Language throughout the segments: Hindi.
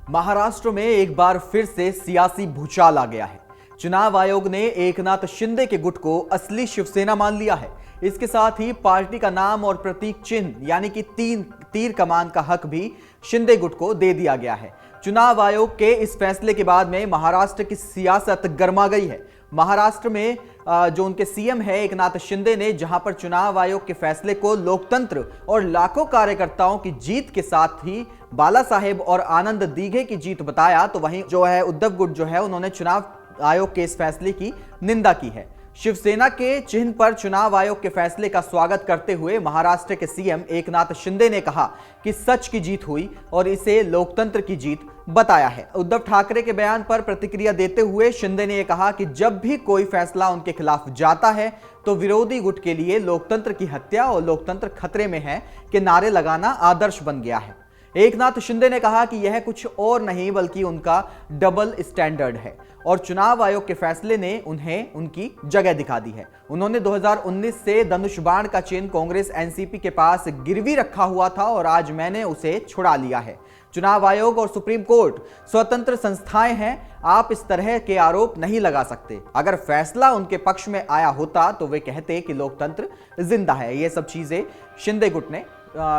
महाराष्ट्र में एक बार फिर से सियासी भूचाल आ गया है। चुनाव आयोग ने एकनाथ शिंदे के गुट को असली शिवसेना मान लिया है। इसके साथ ही पार्टी का नाम और प्रतीक चिन्ह यानी कि तीर कमान का हक भी शिंदे गुट को दे दिया गया है। चुनाव आयोग के इस फैसले के बाद में महाराष्ट्र की सियासत गर्मा गई है। महाराष्ट्र में जो उनके सीएम है एकनाथ शिंदे ने जहां पर चुनाव आयोग के फैसले को लोकतंत्र और लाखों कार्यकर्ताओं की जीत के साथ ही बाला साहेब और आनंद दीघे की जीत बताया, तो वहीं जो है उद्धव गुट जो है उन्होंने चुनाव आयोग के इस फैसले की निंदा की है। शिवसेना के चिन्ह पर चुनाव आयोग के फैसले का स्वागत करते हुए महाराष्ट्र के सीएम एकनाथ शिंदे ने कहा कि सच की जीत हुई और इसे लोकतंत्र की जीत बताया है। उद्धव ठाकरे के बयान पर प्रतिक्रिया देते हुए शिंदे ने यह कहा कि जब भी कोई फैसला उनके खिलाफ जाता है तो विरोधी गुट के लिए लोकतंत्र की हत्या और लोकतंत्र खतरे में है के नारे लगाना आदर्श बन गया है। एकनाथ शिंदे ने कहा कि यह कुछ और नहीं बल्कि उनका डबल स्टैंडर्ड है और चुनाव आयोग के फैसले ने उन्हें उनकी जगह दिखा दी है। उन्होंने 2019 से धनुष बाण का चिन्ह कांग्रेस एनसीपी के पास गिरवी रखा हुआ था और आज मैंने उसे छुड़ा लिया है। चुनाव आयोग और सुप्रीम कोर्ट स्वतंत्र संस्थाएं हैं, आप इस तरह के आरोप नहीं लगा सकते। अगर फैसला उनके पक्ष में आया होता तो वे कहते कि लोकतंत्र जिंदा है। ये सब चीजें शिंदे गुट ने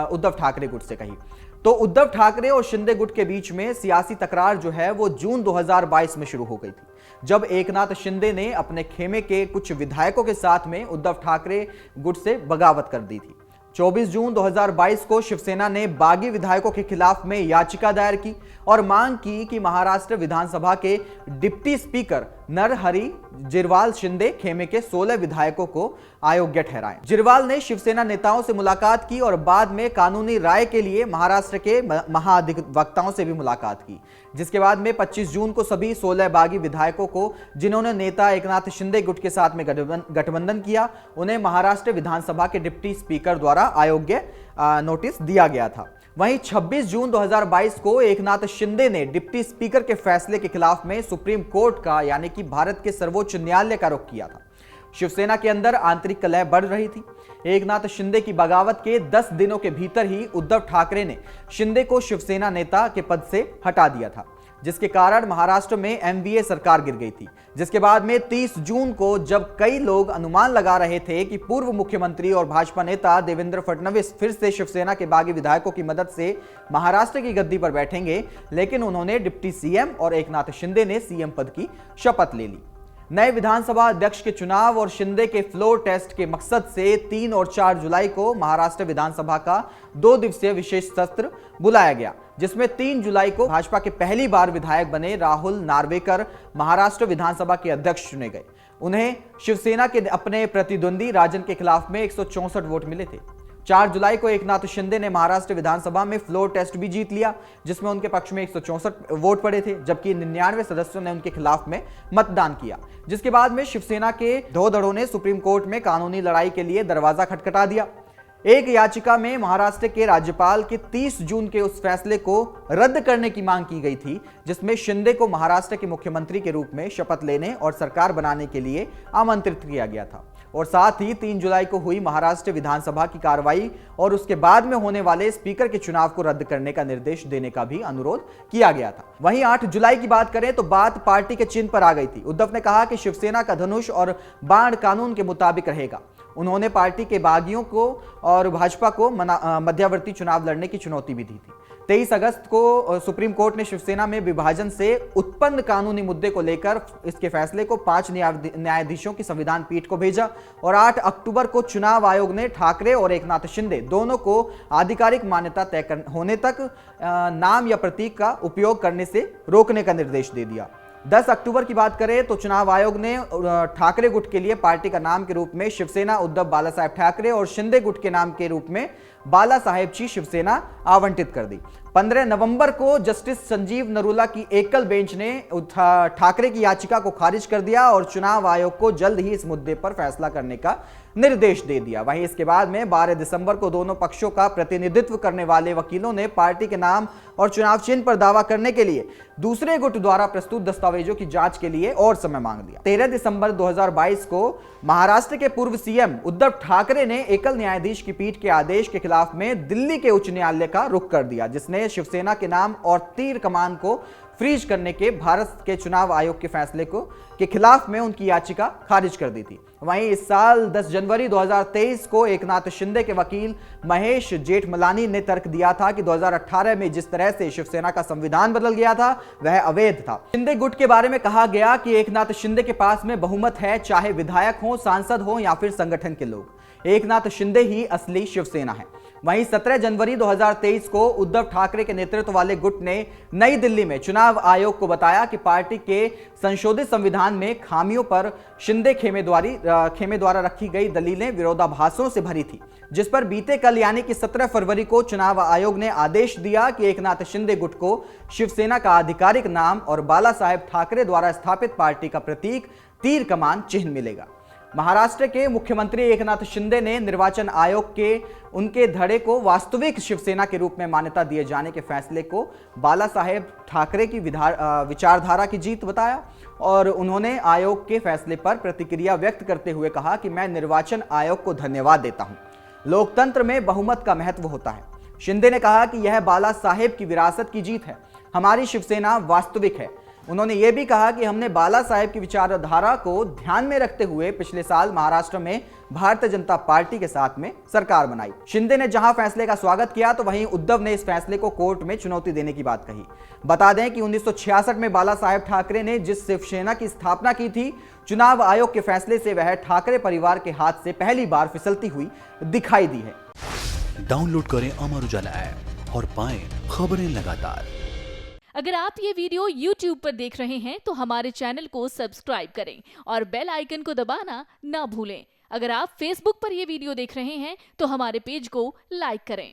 उद्धव ठाकरे गुट से कही। तो उद्धव ठाकरे और शिंदे गुट के बीच में सियासी तकरार जो है वो जून 2022 में शुरू हो गई थी, जब एकनाथ शिंदे ने अपने खेमे के कुछ विधायकों के साथ में उद्धव ठाकरे गुट से बगावत कर दी थी। 24 जून 2022 को शिवसेना ने बागी विधायकों के खिलाफ में याचिका दायर की और मांग की कि महाराष्ट्र विधानसभा के डिप्टी स्पीकर नरहरी जिरवाल शिंदे खेमे के 16 विधायकों को अयोग्य ठहराएं। जिरवाल ने शिवसेना नेताओं से मुलाकात की और बाद में कानूनी राय के लिए महाराष्ट्र के महाधिवक्ताओं से भी मुलाकात की, जिसके बाद में 25 जून को सभी 16 बागी विधायकों को जिन्होंने नेता एकनाथ शिंदे गुट के साथ में गठबंधन किया, उन्हें महाराष्ट्र विधानसभा के डिप्टी स्पीकर द्वारा अयोग्य नोटिस दिया गया था। वहीं 26 जून 2022 को एकनाथ शिंदे ने डिप्टी स्पीकर के फैसले के खिलाफ में सुप्रीम कोर्ट का यानी कि भारत के सर्वोच्च न्यायालय का रुख किया था। शिवसेना के अंदर आंतरिक कलह बढ़ रही थी। एकनाथ शिंदे की बगावत के 10 दिनों के भीतर ही उद्धव ठाकरे ने शिंदे को शिवसेना नेता के पद से हटा दिया था, जिसके कारण महाराष्ट्र में एमवीए सरकार गिर गई थी। जिसके बाद में 30 जून को जब कई लोग अनुमान लगा रहे थे कि पूर्व मुख्यमंत्री और भाजपा नेता देवेंद्र फडणवीस फिर से शिवसेना के बागी विधायकों की मदद से महाराष्ट्र की गद्दी पर बैठेंगे, लेकिन उन्होंने डिप्टी सीएम और एकनाथ शिंदे ने सीएम पद की शपथ ले ली। नए विधानसभा अध्यक्ष के चुनाव और शिंदे के फ्लोर टेस्ट के मकसद से 3 और 4 जुलाई को महाराष्ट्र विधानसभा का 2 दिवसीय विशेष सत्र बुलाया गया, जिसमें 3 जुलाई को भाजपा के पहली बार विधायक बने राहुल नार्वेकर महाराष्ट्र विधानसभा के अध्यक्ष चुने गए। उन्हें शिवसेना के अपने प्रतिद्वंदी राजन के खिलाफ में 164 वोट मिले थे। 4 जुलाई को एकनाथ शिंदे ने महाराष्ट्र विधानसभा में फ्लोर टेस्ट भी जीत लिया, जिसमें उनके पक्ष में 164 वोट पड़े थे, जबकि 99 सदस्यों ने उनके खिलाफ में मतदान किया। जिसके बाद में शिवसेना के धड़ों ने सुप्रीम कोर्ट में कानूनी लड़ाई के लिए दरवाजा खटखटा दिया। एक याचिका में महाराष्ट्र के राज्यपाल के 30 जून के उस फैसले को रद्द करने की मांग की गई थी, जिसमें शिंदे को महाराष्ट्र के मुख्यमंत्री के रूप में शपथ लेने और सरकार बनाने के लिए आमंत्रित किया गया था। और साथ ही 3 जुलाई को हुई महाराष्ट्र विधानसभा की कार्रवाई और उसके बाद में होने वाले स्पीकर के चुनाव को रद्द करने का निर्देश देने का भी अनुरोध किया गया था। वहीं 8 जुलाई की बात करें तो बात पार्टी के चिन्ह पर आ गई थी। उद्धव ने कहा कि शिवसेना का धनुष और बाण कानून के मुताबिक रहेगा। उन्होंने पार्टी के बागियों को और भाजपा को मध्यावर्ती चुनाव लड़ने की चुनौती भी दी थी। 23 अगस्त को सुप्रीम कोर्ट ने शिवसेना में विभाजन से उत्पन्न कानूनी मुद्दे को लेकर इसके फैसले को 5 न्यायाधीशों की संविधान पीठ को भेजा और 8 अक्टूबर को चुनाव आयोग ने ठाकरे और एकनाथ शिंदे दोनों को आधिकारिक मान्यता तय होने तक नाम या प्रतीक का उपयोग करने से रोकने का निर्देश दे दिया। 10 अक्टूबर की बात करें तो चुनाव आयोग ने ठाकरे गुट के लिए पार्टी का नाम के रूप में शिवसेना उद्धव बाला साहेब ठाकरे और शिंदे गुट के नाम के रूप में बाला साहेबची शिवसेना आवंटित कर दी। 15 नवंबर को जस्टिस संजीव नरूला की एकल बेंच ने ठाकरे की याचिका को खारिज कर दिया और चुनाव आयोग को जल्द ही इस मुद्दे पर फैसला करने का निर्देश दे दिया। वहीं इसके बाद में 12 दिसंबर को दोनों पक्षों का प्रतिनिधित्व करने वाले वकीलों ने पार्टी के नाम और चुनाव चिन्ह पर दावा करने के लिए दूसरे गुट द्वारा प्रस्तुत दस्तावेजों की जांच के लिए और समय मांग लिया। 13 दिसंबर 2022 को महाराष्ट्र के पूर्व सीएम उद्धव ठाकरे ने एकल न्यायाधीश की पीठ के आदेश के खिलाफ खिलाफ में दिल्ली के उच्च न्यायालय का रुख कर दिया, जिसने शिवसेना के नाम और तीर कमान को फ्रीज करने के भारत के चुनाव आयोग के फैसले के खिलाफ में उनकी याचिका खारिज कर दी थी। वहीं इस साल 10 जनवरी 2023 को एकनाथ शिंदे के वकील महेश जेठमलानी ने तर्क दिया था कि 2018 में जिस तरह से शिवसेना का संविधान बदल गया था वह अवैध था। शिंदे गुट के बारे में कहा गया कि एकनाथ शिंदे के पास में बहुमत है, चाहे विधायक हो, सांसद हो या फिर संगठन के लोग। एकनाथ शिंदे ही असली शिवसेना है। वहीं 17 जनवरी 2023 को उद्धव ठाकरे के नेतृत्व वाले गुट ने नई दिल्ली में चुनाव आयोग को बताया कि पार्टी के संशोधित संविधान में खामियों पर शिंदे खेमे द्वारा रखी गई दलीलें विरोधाभासों से भरी थी, जिस पर बीते कल यानी कि 17 फरवरी को चुनाव आयोग ने आदेश दिया कि एकनाथ शिंदे गुट को शिवसेना का आधिकारिक नाम और बाला साहेब ठाकरे द्वारा स्थापित पार्टी का प्रतीक तीर कमान चिन्ह मिलेगा। महाराष्ट्र के मुख्यमंत्री एकनाथ शिंदे ने निर्वाचन आयोग के उनके धड़े को वास्तविक शिवसेना के रूप में मान्यता दिए जाने के फैसले को बाला साहेब ठाकरे की विचारधारा की जीत बताया और उन्होंने आयोग के फैसले पर प्रतिक्रिया व्यक्त करते हुए कहा कि मैं निर्वाचन आयोग को धन्यवाद देता हूं। लोकतंत्र में बहुमत का महत्व होता है। शिंदे ने कहा कि यह बाला साहेब की विरासत की जीत है। हमारी शिवसेना वास्तविक है। उन्होंने यह भी कहा कि हमने बाला साहेब की विचारधारा को ध्यान में रखते हुए पिछले साल महाराष्ट्र में भारतीय जनता पार्टी के साथ में सरकार बनाई। शिंदे ने जहां फैसले का स्वागत किया तो वहीं उद्धव ने इस फैसले को कोर्ट में चुनौती देने की बात कही। बता दें कि 1966 में बाला साहेब ठाकरे ने जिस शिवसेना की स्थापना की थी, चुनाव आयोग के फैसले से वह ठाकरे परिवार के हाथ से पहली बार फिसलती हुई दिखाई दी है। डाउनलोड करें अमर उजाला ऐप और पाएं खबरें लगातार। अगर आप ये वीडियो YouTube पर देख रहे हैं तो हमारे चैनल को सब्सक्राइब करें और बेल आइकन को दबाना ना भूलें। अगर आप Facebook पर ये वीडियो देख रहे हैं तो हमारे पेज को लाइक करें।